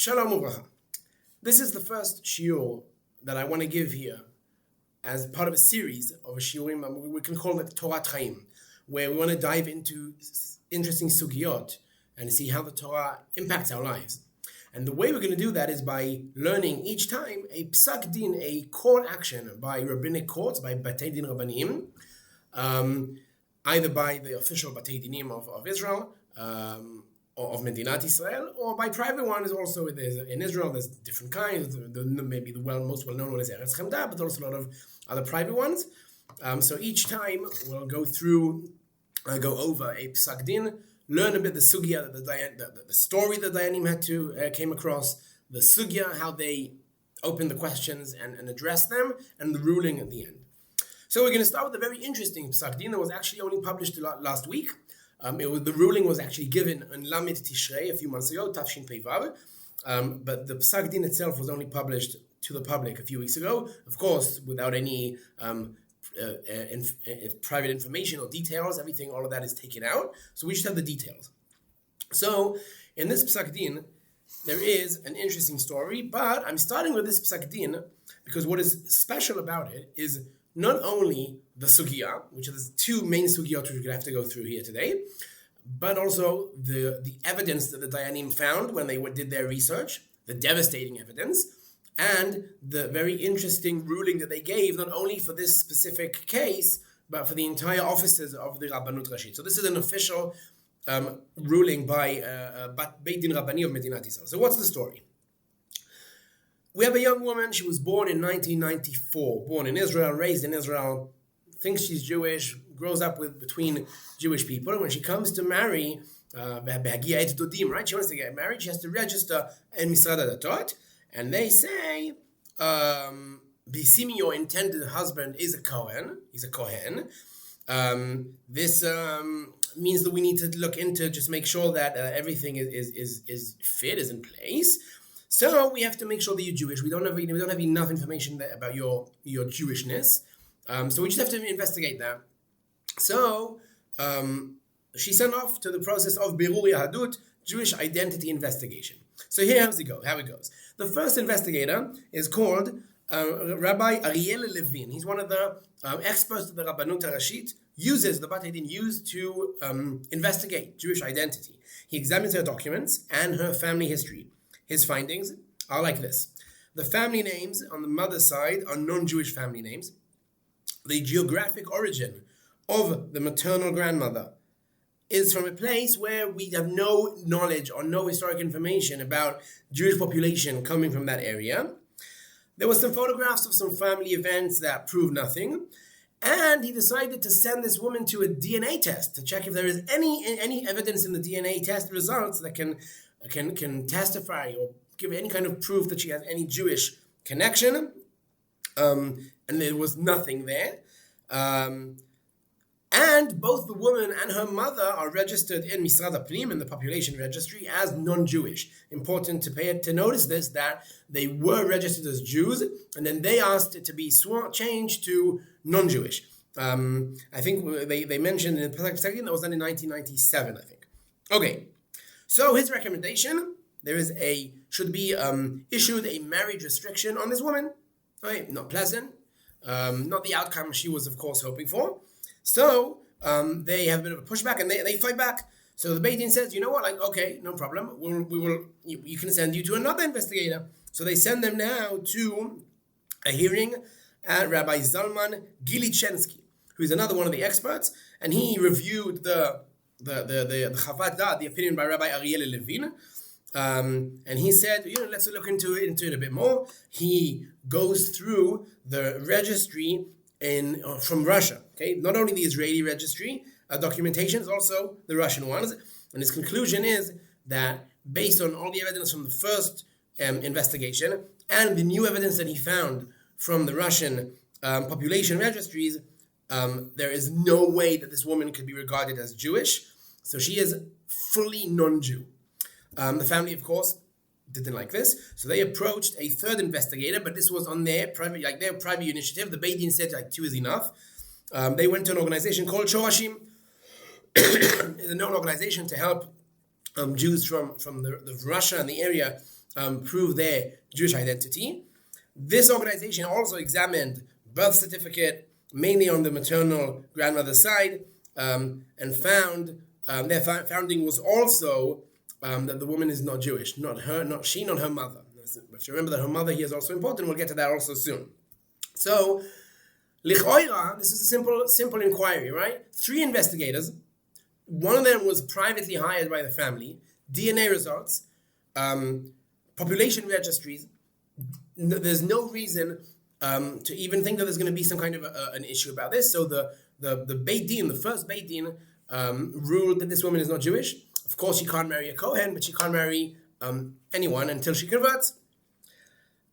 Shalom Uvracha. This is the first shiur that I want to give here as part of a series of a shiurim. We can call it Torah Chaim, where we want to dive into interesting sugiyot and see how the Torah impacts our lives. And the way we're going to do that is by learning each time a Psak Din, a court action by rabbinic courts, by Beit Din rabbanim, either by the official Beit Dinim of Israel, or of Medinat Israel, or by private ones also. In Israel, there's different kinds. Maybe the most well-known one is Eretz Chemda, but there's also a lot of other private ones. So each time we'll go over a Psak Din, learn a bit the sugya, the story that Dayanim had to came across, the sugya, how they opened the questions and addressed them, and the ruling at the end. So we're going to start with a very interesting Psak Din that was actually only published last week. The ruling was actually given in Lamed Tishrei a few months ago, Tafshin Pei Vav, but the Psak Din itself was only published to the public a few weeks ago, of course, without any private information or details. Everything, all of that is taken out, so we should have the details. So in this Psak Din, there is an interesting story, but I'm starting with this Psak Din because what is special about it is not only the sugya, which is two main sugyot which we're going to have to go through here today, but also the evidence that the Dayanim found when they did their research, the devastating evidence, and the very interesting ruling that they gave, not only for this specific case, but for the entire offices of the Rabbanut Rashit. So this is an official ruling by Beit Din Rabbani of Medinat Israel. So what's the story? We have a young woman. She was born in 1994, born in Israel, raised in Israel, thinks she's Jewish, grows up between Jewish people. And when she comes to marry, right? She wants to get married. She has to register in Misrad HaDatot. And they say, Bisimi, your intended husband is a Kohen. He's a Kohen. This means that we need to look into, just make sure that everything is fit, is in place. So we have to make sure that you're Jewish. We don't have enough information there about your Jewishness. So we just have to investigate that. So she sent off to the process of birur yahadut, Jewish identity investigation. So here's how it goes. The first investigator is called Rabbi Ariel Levin. He's one of the experts of the Rabbanut Rashit. The Beit Din used to investigate Jewish identity. He examines her documents and her family history. His findings are like this. The family names on the mother's side are non-Jewish family names. The geographic origin of the maternal grandmother is from a place where we have no knowledge or no historic information about Jewish population coming from that area. There were some photographs of some family events that prove nothing. And he decided to send this woman to a DNA test to check if there is any evidence in the DNA test results that can testify or give any kind of proof that she has any Jewish connection. And there was nothing there. And both the woman and her mother are registered in Misrad HaPnim, in the population registry, as non-Jewish. Important to notice this, that they were registered as Jews, and then they asked it to be changed to non-Jewish. I think they mentioned in the Psak that was done in 1997, I think. Okay, so his recommendation, should be issued a marriage restriction on this woman. Right? Not pleasant, not the outcome she was, of course, hoping for. So they have a bit of a pushback and they fight back. So the Beit Din says, you know what, okay, no problem. You can send you to another investigator. So they send them now to a hearing at Rabbi Zalman Gilichensky, who is another one of the experts, and he reviewed the Chavat Da'at, the opinion by Rabbi Ariel Levin. And he said, let's look into it a bit more. He goes through the registry from Russia, okay? Not only the Israeli registry documentations, also the Russian ones. And his conclusion is that based on all the evidence from the first investigation and the new evidence that he found from the Russian population registries, there is no way that this woman could be regarded as Jewish. So she is fully non-Jew. The family, of course, didn't like this, so they approached a third investigator, but this was on their private initiative. The Beit Din said two is enough. They went to an organization called Shorashim. It's a known organization to help Jews from the Russia and the area prove their Jewish identity. This organization also examined birth certificate, mainly on the maternal grandmother's side, and found their founding was also that the woman is not Jewish, not her mother. But remember that her mother here is also important. We'll get to that also soon. So, lichoira, this is a simple inquiry, right? 3 investigators. One of them was privately hired by the family. DNA results, population registries. There's no reason to even think that there's going to be some kind of an issue about this. So the Beit Din, the first Beit Din, ruled that this woman is not Jewish. Of course, she can't marry a Kohen, but she can't marry anyone until she converts.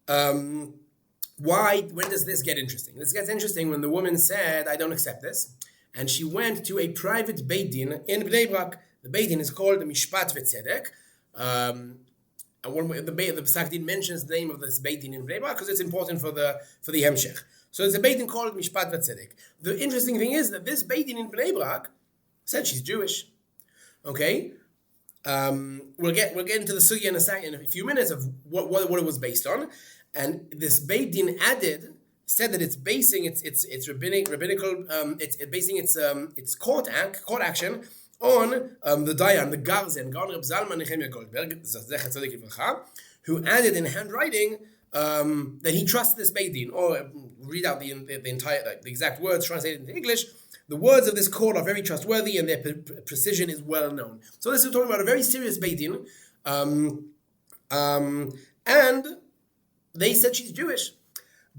Why? When does this get interesting? This gets interesting when the woman said, "I don't accept this," and she went to a private Beit Din in Bnei Brak. The Beit Din is called the Mishpat V'Tzedek. And the Psak Din mentions the name of this Beit Din in Bnei Brak because it's important for the Hemshech. So it's a Beit Din called Mishpat V'Tzedek. The interesting thing is that this Beit Din in Bnei Brak said she's Jewish. Okay, we'll get into the sugya in a few minutes of what it was based on. And this Beit Din said that it's basing its rabbinical its court action on the Dayan, the Garzen, Reb Zalman Nehemiah Goldberg, who added in handwriting that he trusts this Beit Din, or read out the entire the exact words translated into English. The words of this court are very trustworthy and their precision is well known. So this is talking about a very serious Beit Din, and they said she's Jewish.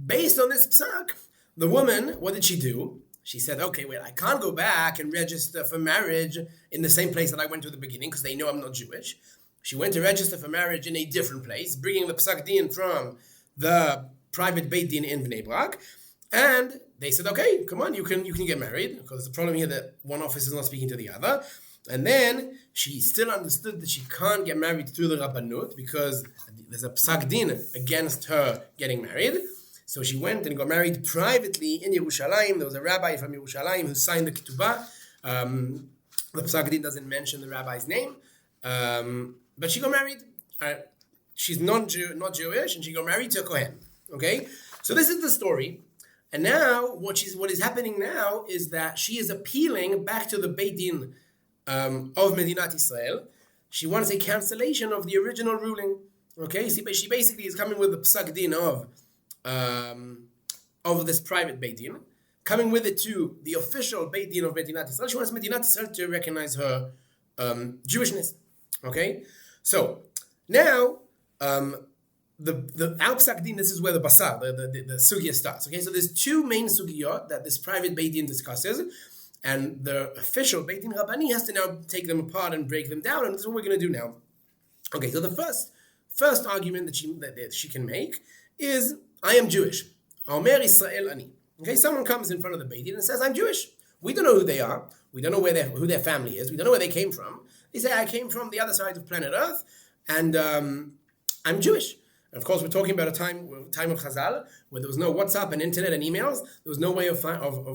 Based on this psak, the woman, what did she do? She said, okay, wait, I can't go back and register for marriage in the same place that I went to at the beginning because they know I'm not Jewish. She went to register for marriage in a different place, bringing the Psak Din from the private Beit Din in Bnei Brak. And they said, okay, come on, you can get married, because the problem here that one office is not speaking to the other. And then she still understood that she can't get married through the Rabbanut because there's a Psak Din against her getting married. So she went and got married privately in Yerushalayim. There was a rabbi from Yerushalayim who signed the ketubah. The Psak Din doesn't mention the rabbi's name, but she got married. She's not Jewish, and she got married to a Kohen. Okay, so this is the story. And now, what is happening now is that she is appealing back to the Beit Din of Medinat Israel. She wants a cancellation of the original ruling. Okay, she basically is coming with the Psak Din of this private Beit Din, coming with it to the official Beit Din of Medinat Israel. She wants Medinat Israel to recognize her Jewishness. Okay, so now the Al Psak Din, this is where the basar, the sugya starts. Okay, so there's 2 main sugyot that this private Beit Din discusses, and the official Beit Din Rabbani has to now take them apart and break them down, and this is what we're going to do now. Okay, so the first argument that she can make is, I am Jewish. Omer Israel ani. Okay, someone comes in front of the Beit Din and says, I'm Jewish. We don't know who they are. We don't know who their family is. We don't know where they came from. They say, I came from the other side of planet Earth, and I'm Jewish. And of course, we're talking about a time of Chazal, where there was no WhatsApp and internet and emails. There was no way of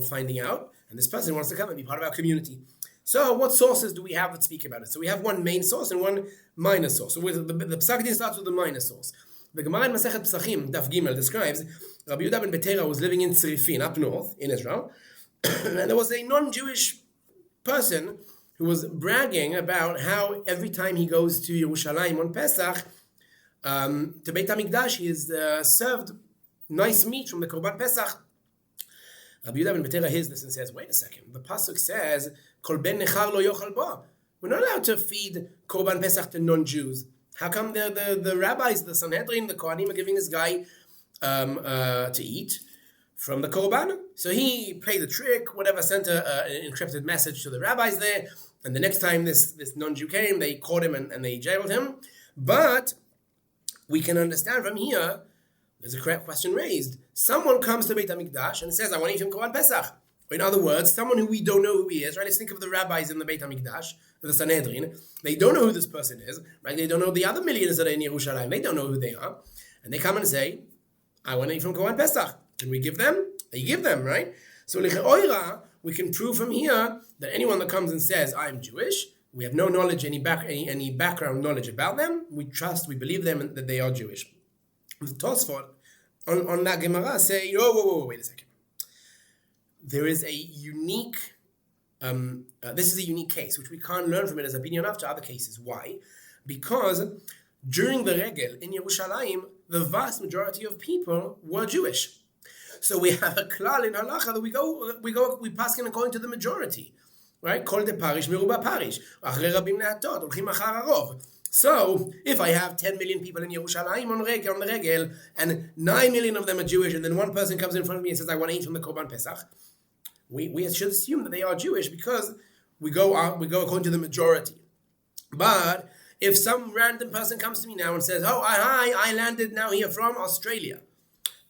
finding out. And this person wants to come and be part of our community. So what sources do we have that speak about it? So we have one main source and one minor source. So the Psak Din starts with the minor source. The Gemara in Masechet Pesachim, Daf Gimel, describes Rabbi Yehuda ben Betera was living in Tzrifin, up north, in Israel. And there was a non-Jewish person who was bragging about how every time he goes to Yerushalayim on Pesach, to Beit HaMikdash, he is served nice meat from the Korban Pesach. Rabbi Yehuda ben Betera hears this and says, wait a second, the Pasuk says, Kol ben nechar lo yochal ba. We're not allowed to feed Korban Pesach to non-Jews. How come the rabbis, the Sanhedrin, the Kohanim are giving this guy to eat from the Korban? So he played the trick, whatever, sent an encrypted message to the rabbis there, and the next time this non-Jew came, they caught him and they jailed him. But we can understand from here, there's a correct question raised. Someone comes to Beit HaMikdash and says, I want to eat from Korban Pesach. In other words, someone who we don't know who he is, right? Let's think of the rabbis in the Beit HaMikdash, the Sanhedrin. They don't know who this person is, right? They don't know the other millions that are in Yerushalayim. They don't know who they are. And they come and say, I want to eat from Korban Pesach. Can we give them? They give them, right? So, we can prove from here that anyone that comes and says, I'm Jewish, we have no knowledge, any background knowledge about them. We believe them that they are Jewish. The Tosfot on that Gemara say, whoa, wait a second. There is a unique, this is a unique case, which we can't learn from it as a binyan after other cases. Why? Because during the Regel in Yerushalayim, the vast majority of people were Jewish. So we have a klal in halacha that we pass in according to the majority. Right? Kol de parish miruba parish. Achre rabim ne'atot, olchim achar harov. So, if I have 10 million people in Yerushalayim on the Regel, and 9 million of them are Jewish, and then one person comes in front of me and says, I want to eat from the Korban Pesach, we should assume that they are Jewish because we go according to the majority. But if some random person comes to me now and says, I landed now here from Australia,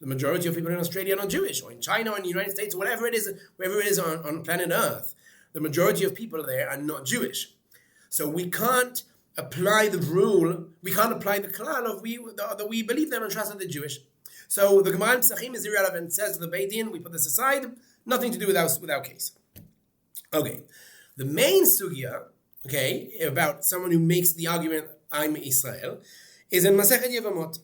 the majority of people in Australia are not Jewish, or in China, or in the United States, or wherever it is on planet Earth, the majority of people there are not Jewish. So we can't apply the rule, we can't apply the klal of that we believe them and trust that they're Jewish. So the Gemara in Psachim is irrelevant. It says the Beit Din, we put this aside, nothing to do with our case. Okay, the main sugya, about someone who makes the argument, I'm Israel, is in Masechet Yevamot.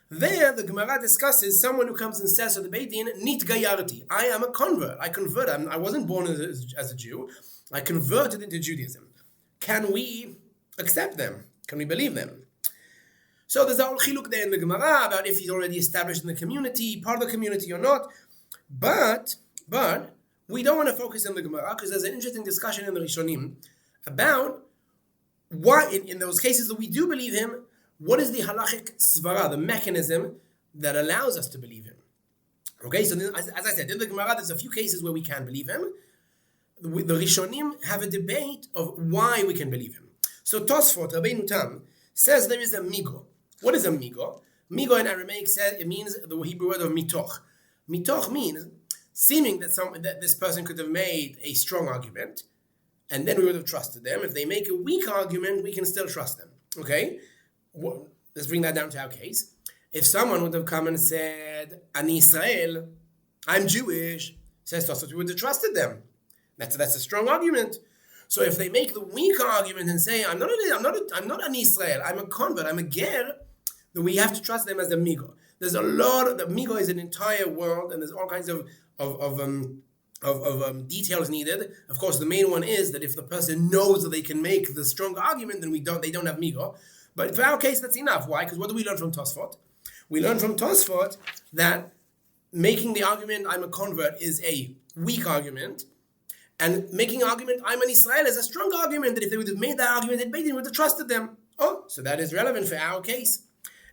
There, the Gemara discusses someone who comes and says to the Beit Din, Nit Gayarti, I am a convert. I converted. I wasn't born as a Jew. I converted into Judaism. Can we accept them? Can we believe them? So there's a whole chiluk there in the Gemara about if he's already established in the community, part of the community or not. But we don't want to focus on the Gemara because there's an interesting discussion in the Rishonim about why, in those cases that we do believe him, what is the halachic svara, the mechanism that allows us to believe him? Okay, so then, as I said, in the Gemara, there's a few cases where we can believe him. The Rishonim have a debate of why we can believe him. So Tosfot, Rabbeinu Tam, says there is a migo. What is a migo? Migo in Aramaic says it means the Hebrew word of mitoch. Mitoch means seeming that this person could have made a strong argument, and then we would have trusted them. If they make a weak argument, we can still trust them. Okay? Let's bring that down to our case. If someone would have come and said, Ani Israel, I'm Jewish, says Tosfot, we would have trusted them. That's a strong argument. So if they make the weak argument and say, I'm not an Israel, I'm a convert, I'm a ger, then we have to trust them as a migo. There's a lot of, the migo is an entire world, and there's all kinds of details needed. Of course, the main one is that if the person knows that they can make the strong argument, then they don't have migo. But for our case, that's enough. Why? Because what do we learn from Tosfot? We learn from Tosfot that making the argument, I'm a convert, is a weak argument. And making an argument, I'm an Israel, is a strong argument, that if they would have made that argument at Beit Din, we would have trusted them. Oh, so that is relevant for our case.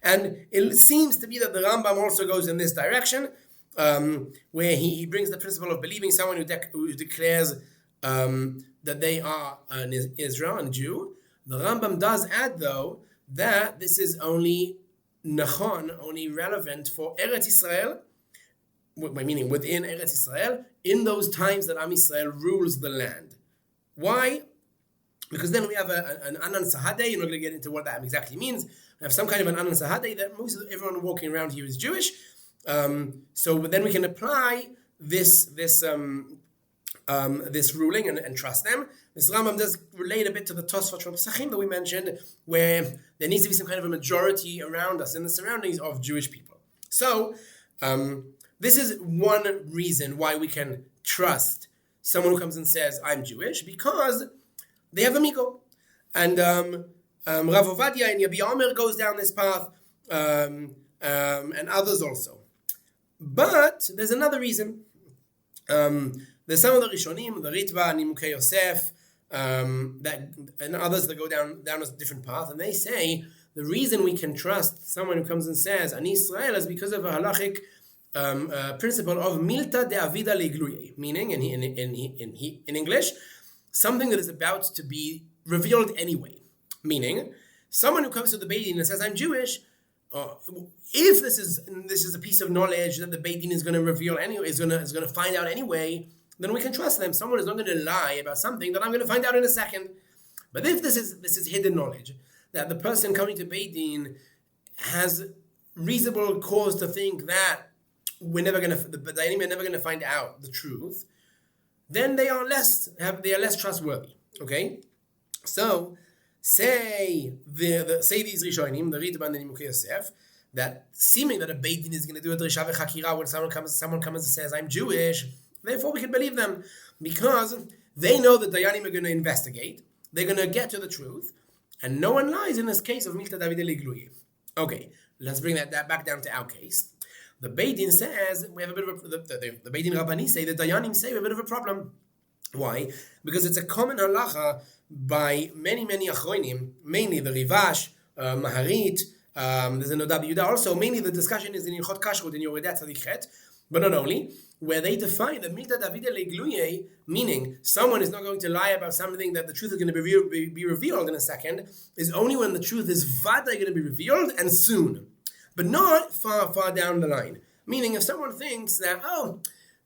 And it seems to be that the Rambam also goes in this direction, where he brings the principle of believing someone who declares that they are an Israel, a Jew. The Rambam does add, though, that this is only nachon, only relevant for Eretz Israel, meaning within Eretz Israel, in those times that Am Yisrael rules the land. Why? Because then we have an Anan Sahadeh. You're not going to get into what that exactly means. We have some kind of an Anan Sahadeh that everyone walking around here is Jewish. So then we can apply this ruling and trust them. This Rambam does relate a bit to the Tosfot from Psachim that we mentioned, where there needs to be some kind of a majority around us in the surroundings of Jewish people. So this is one reason why we can trust someone who comes and says, I'm Jewish, because they have a migo. And Rav Ovadia and Yabi Omer goes down this path, and others also. But there's another reason. There's some of the Rishonim, the Ritva, Nimukei Yosef, and others that go down a different path, and they say the reason we can trust someone who comes and says, Ani Israel, is because of a halachic principle of milta de avida legluye, meaning in English, something that is about to be revealed anyway. Meaning, someone who comes to the Beit Din and says, I'm Jewish, if this is a piece of knowledge that the Beit Din is going to reveal anyway, is going to find out anyway, then we can trust them. Someone is not going to lie about something that I'm going to find out in a second. But if this is hidden knowledge, that the person coming to Beit Din has reasonable cause to think that the Dayanim are never going to find out the truth, then they are less trustworthy. Okay, So, say these Rishonim, the Ritban and Nimukei Yosef, that seeming that a Beit Din is going to do a Drisha v'Chakira when someone comes and says, I'm Jewish, therefore we can believe them, because they know that Dayanim are going to investigate, they're going to get to the truth, and no one lies in this case of Milta David Eligluye. Okay, let's bring that back down to our case. The Beit Din says, we have a bit of the Beit Din Rabbani say, the Dayanim say we have a bit of a problem. Why? Because it's a common halacha by many achronim, mainly the Rivash, Maharit, there's an Odab Yudah also, mainly the discussion is in Ilchot Kashrut, in Yoredat Tzadichet, but not only, where they define the Milta David Eligluye, meaning someone is not going to lie about something that the truth is going to be revealed in a second, is only when the truth is vada going to be revealed and soon, but not far down the line. Meaning, if someone thinks that,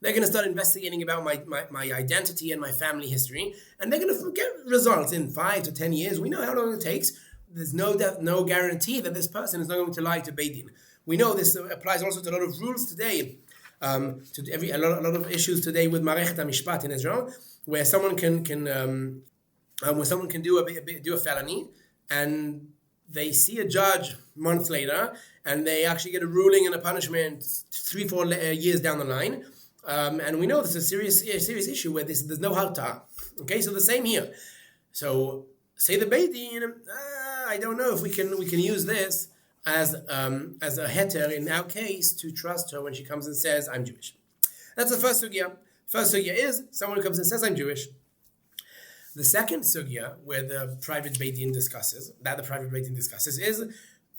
they're going to start investigating about my identity and my family history, and they're going to get results in 5 to 10 years. We know how long it takes. There's no guarantee that this person is not going to lie to Beit Din. We know this applies also to a lot of rules today, to a lot of issues today with Marechet HaMishpat in Israel, where someone can do a felony, and they see a judge months later, and they actually get a ruling and a punishment 3-4 years down the line. And we know this is a serious issue where there's no harta. Okay, so the same here. So say the Beit Din, I don't know if we can use this as a heter in our case to trust her when she comes and says I'm Jewish. That's the first sugya. First sugya is someone who comes and says I'm Jewish. The second sugya where the private Beit Din discusses is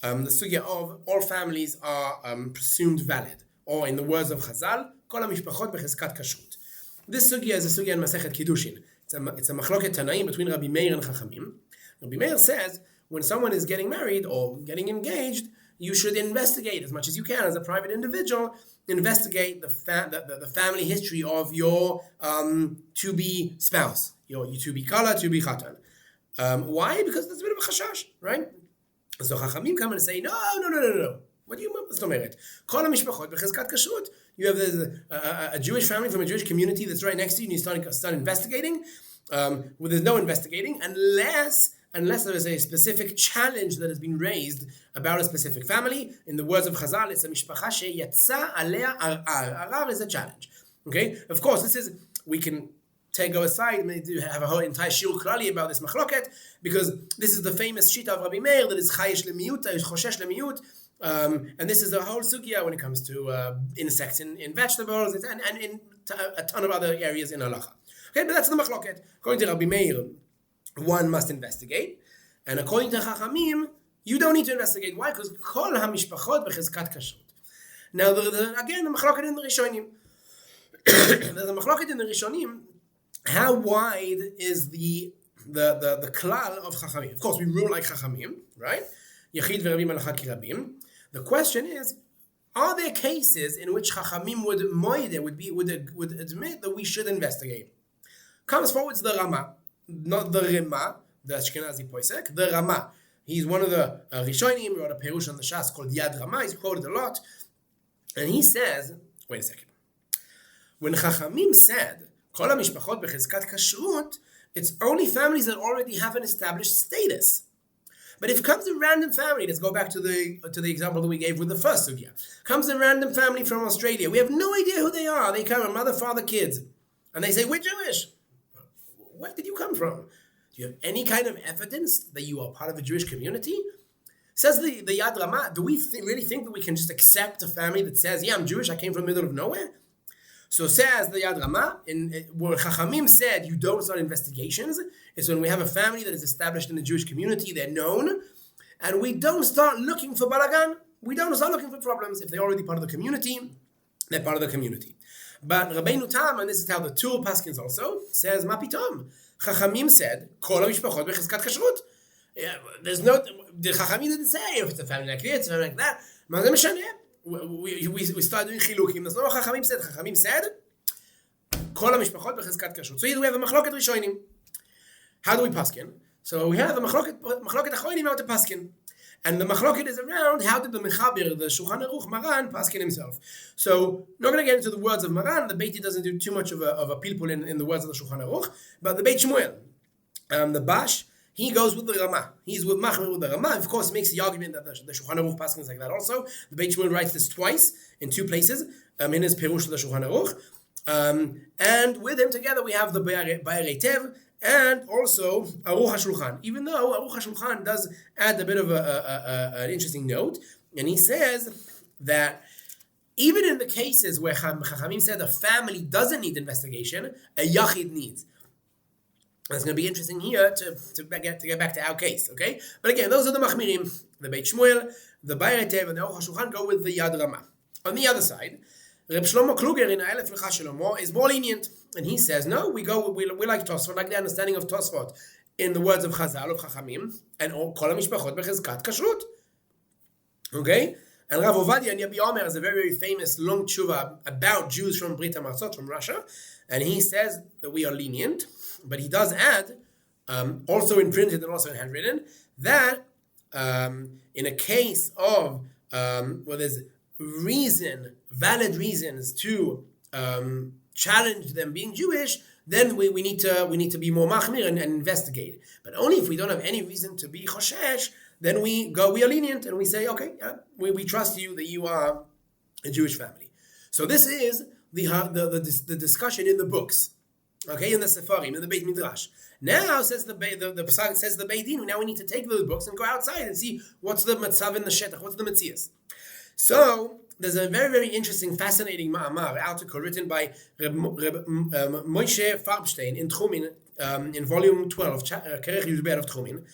the sugya of all families are presumed valid, or in the words of Chazal, kol hamishpachot becheskat kashrut. This sugya is a sugya in Masechet Kiddushin. It's a machloket tanaim between Rabbi Meir and Chachamim. Rabbi Meir says when someone is getting married or getting engaged, you should investigate as much as you can as a private individual. Investigate the family history of your to-be spouse, your to-be kala, to-be chatan. Why? Because there's a bit of a chashash, right? So Chachamim come and say, no. What do you mean? Kol hamishpachot becheskat kashrut. You have a Jewish family from a Jewish community that's right next to you, and you start investigating. There's no investigating unless there is a specific challenge that has been raised about a specific family. In the words of Chazal, it's a mishpacha sheyatsa alea arar. Arar is a challenge. Okay, of course, we can go aside and have a whole entire shiur klali about this machloket, because this is the famous shita of Rabbi Meir that is chayesh lemiyut, is choshesh lemiyut. And this is a whole sugya when it comes to insects in vegetables and in a ton of other areas in halacha. Okay, but that's the machloket. According to Rabbi Meir, one must investigate, and according to Chachamim, you don't need to investigate. Why? Because kol hamishpachot becheskat kashrut. Now, again, the machloket in the Rishonim. There's a machloket in the Rishonim. How wide is the klal of Chachamim? Of course, we rule like Chachamim, right? Yachid v'rabim alachak kirabim. The question is, are there cases in which Chachamim would admit that we should investigate? Comes forward the Rama, not the Rima, the Ashkenazi Poisek, the Rama. He's one of the Rishonim, wrote a perush on the Shas called Yad Rama. He's quoted a lot, and he says, wait a second. When Chachamim said Kol hamishpachot becheskat kashrut, it's only families that already have an established status. But if comes a random family, let's go back to the example that we gave with the first sugya. Comes a random family from Australia. We have no idea who they are. They come, mother, father, kids. And they say, we're Jewish. Where did you come from? Do you have any kind of evidence that you are part of a Jewish community? Says the Yad Rama, do we really think that we can just accept a family that says, yeah, I'm Jewish, I came from the middle of nowhere? So says the Yad Rama, where Chachamim said you don't start investigations, is when we have a family that is established in the Jewish community, they're known, and we don't start looking for balagan, we don't start looking for problems. If they're already part of the community, they're part of the community. But Rabbeinu Tam, and this is how the Tur Paskins also, says, Ma pitom. Chachamim said, Kol hamishpachot becheskat kashrut. The Chachamim didn't say, if it's a family like this, a family like that, Ma ze meshaneh. We start doing chilukim. That's not what Chachamim said. Chachamim said, Kol hamishpachot becheskat kashrut. So here we have a machloket rishonim. How do we paskin? So we have a machloket achronim out to paskin. And the machloket is around how did the Mechaber, the Shulchan Aruch, Maran, paskin himself. So, not going to get into the words of Maran. The Beit Din doesn't do too much of a pilpul in the words of the Shulchan Aruch, but the Beit Shmuel, the Bash, he goes with the Rama. He's with Machmir with the Rama. Of course, makes the argument that the Shulchan Aruch passes like that also. The Beit Shmuel writes this twice in two places in his Perush of the Shulchan Aruch. And with him together we have the Bayarei Tev and also Aruch HaShulchan. Even though Aruch HaShulchan does add a bit of an interesting note, and he says that even in the cases where Chachamim said a family doesn't need investigation, a yachid needs. That's going to be interesting here to get back to our case, okay? But again, those are the Machmirim. The Beit Shmuel, the Bayarei Tev, and the Aruch HaShulchan go with the Yad Rama. On the other side, Reb Shlomo Kluger in Ha'elef L'cha Shlomo is more lenient, and he says, no, we like Tosfot, like the understanding of Tosfot in the words of Chazal, of Chachamim, and Kol HaMishpachot Bechizkat Kashrut. Okay? And Rav Ovadia and Yabi Omer is a very, very famous long tshuva about Jews from Brit HaMatzot, from Russia, and he says that we are lenient, but he does add, also in printed and also in handwritten, that in a case of where there's valid reasons to challenge them being Jewish, then we need to be more machmir and investigate. But only if we don't have any reason to be choshesh, then we are lenient and we say, okay, we trust you that you are a Jewish family. So this is the discussion in the books, okay, in the Sefarim, in the Beit Midrash. Now says the Psak, says the Beit Din. Now we need to take those books and go outside and see what's the matzav in the shetach, what's the metzias. So there's a very, very interesting, fascinating article written by Reb Moshe Farbstein in Tchumin, in volume 12, Kerech Yuzber of Tchumin,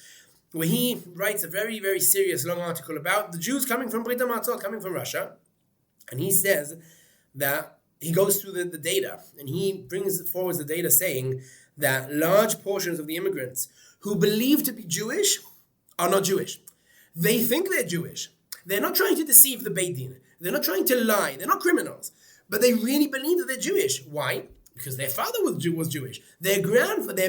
where he writes a very, very serious, long article about the Jews coming from Brit HaMatzot, coming from Russia. And he says that he goes through the data, and he brings forward the data saying that large portions of the immigrants who believe to be Jewish are not Jewish. They think they're Jewish. They're not trying to deceive the Beit Din. They're not trying to lie. They're not criminals. But they really believe that they're Jewish. Why? Because their father was Jewish. Their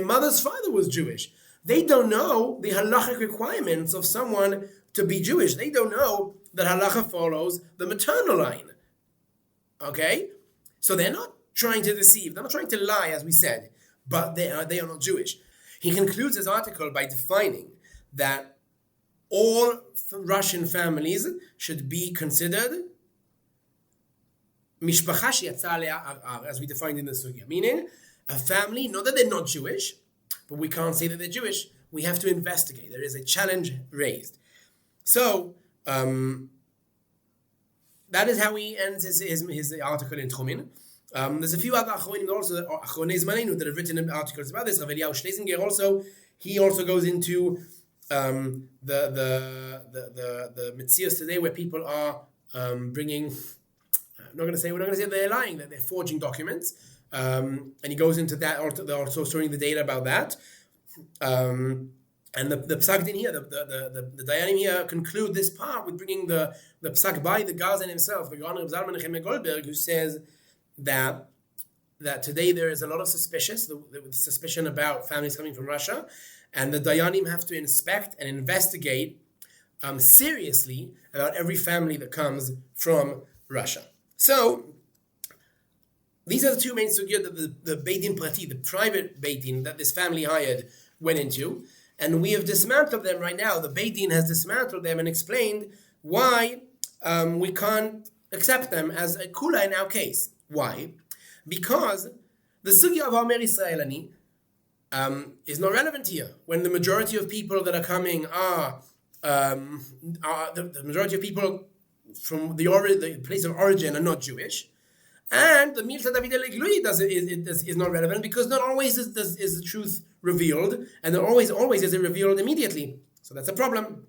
mother's father was Jewish. They don't know the halachic requirements of someone to be Jewish. They don't know that halacha follows the maternal line. Okay? So they're not trying to deceive. They're not trying to lie, as we said. But they are not Jewish. He concludes his article by defining that all Russian families should be considered mishpacha she'yatza alea arar, as we defined in the sugya, meaning a family, not that they're not Jewish, but we can't say that they're Jewish. We have to investigate. There is a challenge raised. So that is how he ends his article in Tchumin. There's a few other achronim also, Achronei Zmanenu, that have written articles about this. Rav Eliyahu Schlesinger also goes into the metzios today, where people are bringing. We're not going to say they're lying, that they're forging documents, and he goes into that. Also showing the data about that. And the Psak Din here, the Dayanim here conclude this part with bringing the Psak by the Gazan himself, the Gaon Reb Zalman Nechemia Goldberg, who says that today there is a lot of suspicion about families coming from Russia, and the Dayanim have to inspect and investigate seriously about every family that comes from Russia. So these are the two main sugyot that the Beit Din Prati, the private Beit Din that this family hired, went into, and we have dismantled them right now. The Beit Din has dismantled them and explained why we can't accept them as a kula in our case. Why? Because the sugya of Omer Israelani is not relevant here, when the majority of people that are coming are the majority of people from the place of origin are not Jewish. And the Milta David Leglui is not relevant, because not always is the truth revealed, and not always is it revealed immediately. So that's a problem.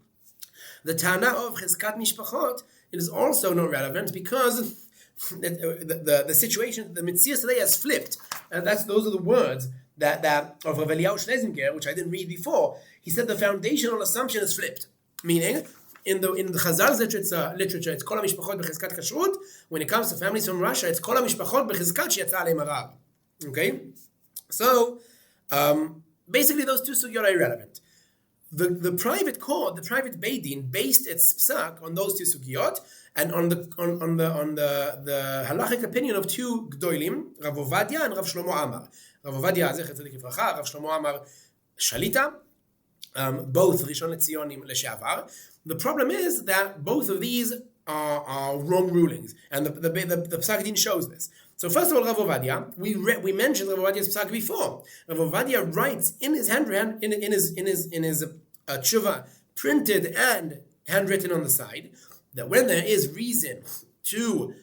The Tana of Chizkat Mishpachot is also not relevant, because the situation, the Metzias today has flipped. And those are the words that of Rav Eliyahu Schlesinger, which I didn't read before. He said the foundational assumption is flipped, meaning in the Chazal's literature, it's Kol HaMishpachot Bechizkat Kashrut. When it comes to families from Russia, it's Kol HaMishpachot Bechizkat she'yatza aleim arar. Okay? So, basically those two sugyot are irrelevant. The private court, the private Beit Din, based its psak on those two sugyot, and on the halachic opinion of two gdoilim, Rav Ovadia and Rav Shlomo Amar. Rav Ovadia, Zecher Tzadik Livracha, Rav Shlomo Amar, Shalita, both Rishon LeZionim Leshavar. The problem is that both of these are wrong rulings, and the Psak Din shows this. So first of all, Rav Ovadia, we mentioned Rav Ovadia's Psak before. Rav Ovadia writes in his handwritten in his tshuva, printed and handwritten on the side, that when there is reason to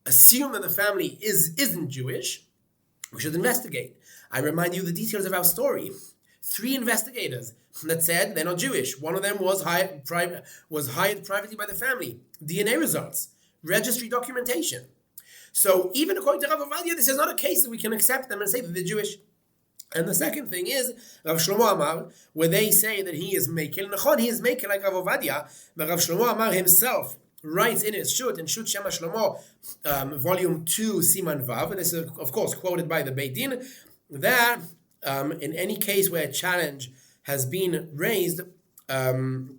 assume that the family isn't Jewish, we should investigate. I remind you the details of our story. 3 investigators that said they're not Jewish. One of them was hired privately by the family. DNA results, registry documentation. So even according to Rav Ovadia, this is not a case that we can accept them and say that they're Jewish. And the second thing is Rav Shlomo Amar, where they say that he is Mekel. Nachon, he is Mekel like Rav Ovadia, but Rav Shlomo Amar himself writes in his Shut, and Shut Shema Shlomo, volume 2, Siman Vav, and this is of course quoted by the Beit Din, that in any case where a challenge has been raised and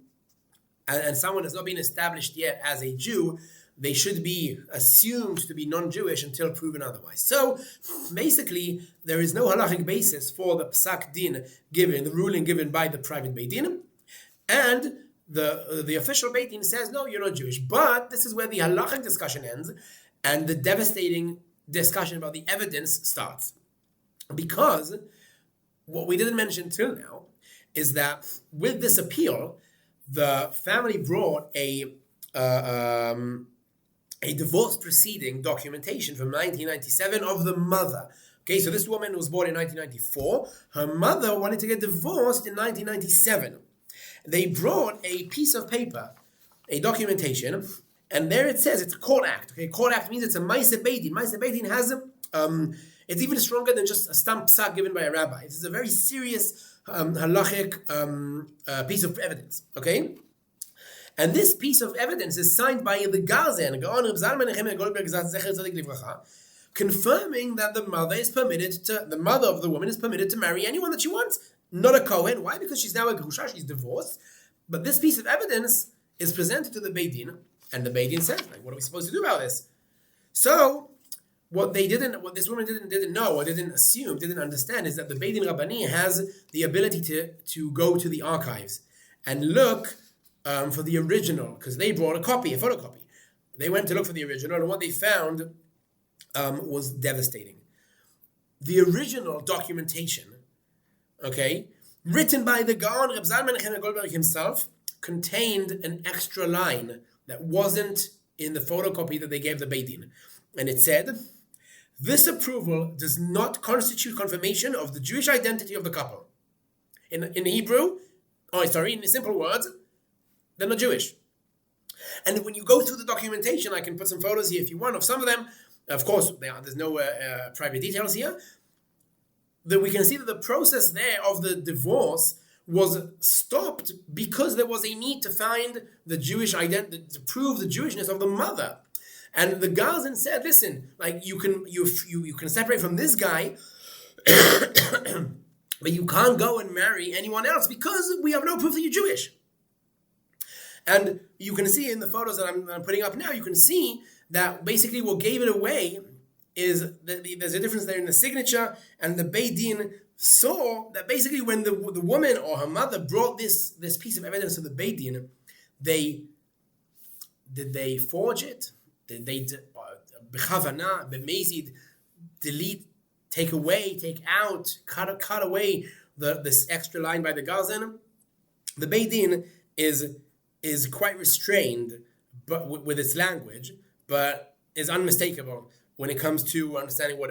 someone has not been established yet as a Jew, they should be assumed to be non-Jewish until proven otherwise. So basically, there is no halachic basis for the Psak Din given, the ruling given by the private Beit Din, and the official Beit Din says, no, you're not Jewish. But this is where the halachic discussion ends and the devastating discussion about the evidence starts. Because what we didn't mention till now is that with this appeal, the family brought a divorce proceeding documentation from 1997 of the mother. Okay, so this woman was born in 1994. Her mother wanted to get divorced in 1997. They brought a piece of paper, a documentation, and there it says it's a court act. Okay, court act means it's a Maaseh Beit Din. Maaseh Beit Din has it's even stronger than just a stamp psak given by a rabbi. This is a very serious halachic piece of evidence. Okay, and this piece of evidence is signed by the Gazen, confirming that the mother of the woman is permitted to marry anyone that she wants. Not a Kohen. Why? Because she's now a Grusha, she's divorced. But this piece of evidence is presented to the Beit Din, and the Beit Din says, like, what are we supposed to do about this? So, what this woman didn't know, or didn't assume, didn't understand, is that the Beit Din Rabbani has the ability to go to the archives and look for the original, because they brought a photocopy. They went to look for the original, and what they found was devastating. The original documentation, okay, written by the Gaon Reb Zalman Nechemia Goldberg himself, contained an extra line that wasn't in the photocopy that they gave the Beit Din. And it said, this approval does not constitute confirmation of the Jewish identity of the couple. In Hebrew, in simple words, they're not Jewish. And when you go through the documentation, I can put some photos here if you want of some of them. Of course, there's no private details here. That we can see that the process there of the divorce was stopped because there was a need to find the Jewish identity, to prove the Jewishness of the mother. And the Gazen said, listen, like you can separate from this guy, but you can't go and marry anyone else because we have no proof that you're Jewish. And you can see in the photos that I'm putting up now, you can see that basically what gave it away is that there's a difference there in the signature, and the Beit Din saw that basically when the woman or her mother brought this piece of evidence to the Beit Din, did they forge it? Did they b'chavana, b'mezid, delete, take away, take out, cut away this extra line by the Gazen? The Beit Din is quite restrained, but with its language, but is unmistakable when it comes to understanding what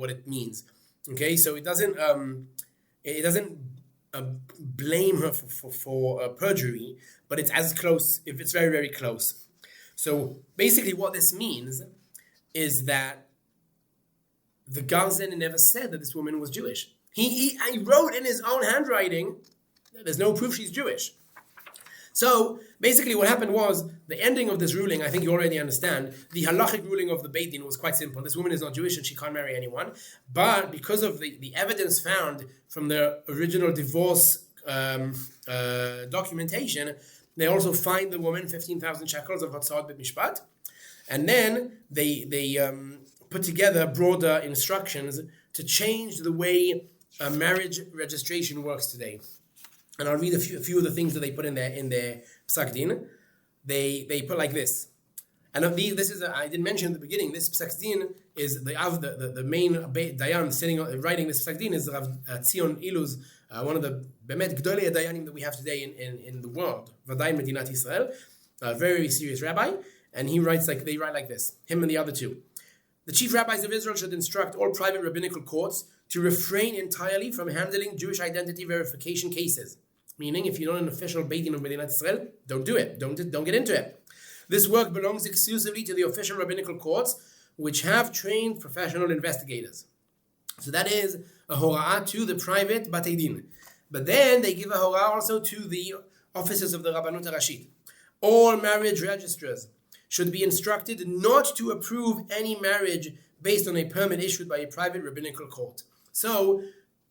it means. Okay, so it doesn't blame her for perjury, but it's as close, if it's very, very close. So basically what this means is that the Gazen never said that this woman was Jewish. He wrote in his own handwriting that there's no proof she's Jewish. So basically what happened was, the ending of this ruling, I think you already understand, the halachic ruling of the Beit Din was quite simple. This woman is not Jewish and she can't marry anyone. But because of the evidence found from the original divorce documentation, they also fined the woman 15,000 shekels of Hatzad Beit Mishpat. And then they put together broader instructions to change the way marriage registration works today. And I'll read a few of the things that they put in their Psak Din. They put like this. And this is I didn't mention at the beginning. This Psak Din is the main Dayan sitting writing this Psak Din is Rav Tzion Iluz, one of the Bemet Gdolei Dayanim that we have today in the world, Vaday Medinat Israel, a very serious rabbi, and they write like this. Him and the other two. The chief rabbis of Israel should instruct all private rabbinical courts to refrain entirely from handling Jewish identity verification cases. Meaning, if you're not an official Beit Din of Medinat Israel, don't do it. Don't get into it. This work belongs exclusively to the official rabbinical courts, which have trained professional investigators. So that is a hora'ah to the private Beit Din. But then they give a hora'ah also to the officers of the Rabbanut HaRashit. All marriage registrars should be instructed not to approve any marriage based on a permit issued by a private rabbinical court. So,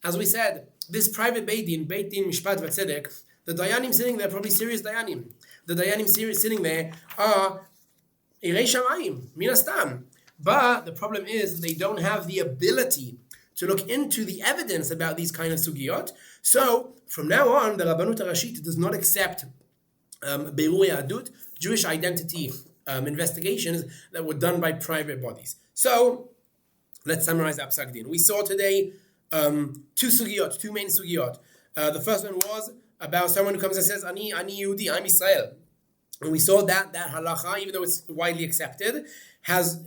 as we said, this private Beit Din Mishpat V'Tzedek, the Dayanim sitting there, probably serious Dayanim. The Dayanim sitting there are Irei Shamayim, Min Hastam. But the problem is they don't have the ability to look into the evidence about these kind of sugiyot. So, from now on, the Rabbanut HaRashit does not accept birur yahadut, Jewish identity investigations that were done by private bodies. So, let's summarize that Psak Din. We saw today two main sugiyot. The first one was about someone who comes and says, Ani Yehudi, I'm Israel. And we saw that halacha, even though it's widely accepted, has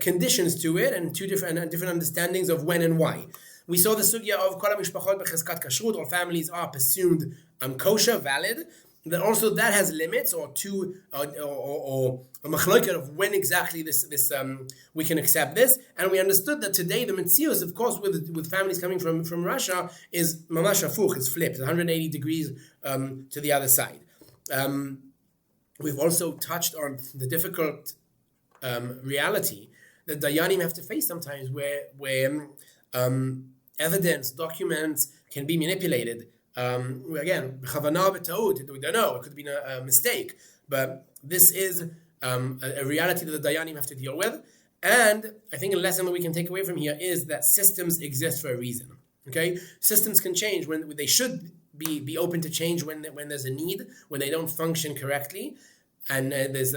conditions to it and two different understandings of when and why. We saw the sugya of kol hamishpachot bechezkat kashrut, all families are presumed kosher, valid. That also that has limits or a machloket of when exactly this we can accept this, and we understood that today the metzius, of course, with families coming from Russia, is mamash hafuch, it's flipped 180 degrees to the other side. We've also touched on the difficult reality that Dayanim have to face sometimes, where evidence, documents can be manipulated. Again, b'chavana b'ta'ut, we don't know, it could be a mistake, but this is a reality that the Dayanim have to deal with. And I think a lesson that we can take away from here is that systems exist for a reason. Okay, systems can change when they should be open to change when there's a need, when they don't function correctly, and there's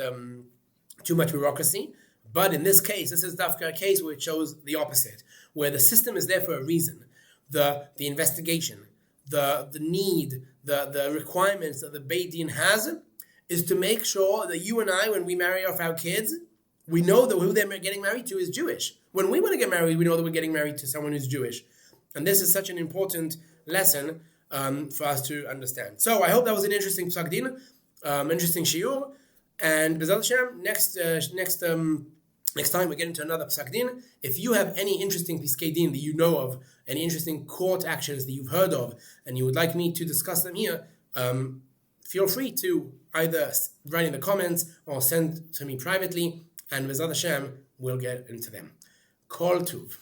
too much bureaucracy. But in this case, this is Dafka a case where it shows the opposite, where the system is there for a reason. The investigation, the need, the requirements that the Beit Din has is to make sure that you and I, when we marry off our kids, we know that who they're getting married to is Jewish. When we want to get married, we know that we're getting married to someone who's Jewish. And this is such an important lesson for us to understand. So I hope that was an interesting Psak Din, interesting shiur. And B'ezrat Hashem, next time we get into another Psak Din. If you have any interesting Piskei Din that you know of, any interesting court actions that you've heard of, and you would like me to discuss them here, feel free to either write in the comments or send to me privately, and B'ezrat Hashem, we'll get into them. Kol Tuv.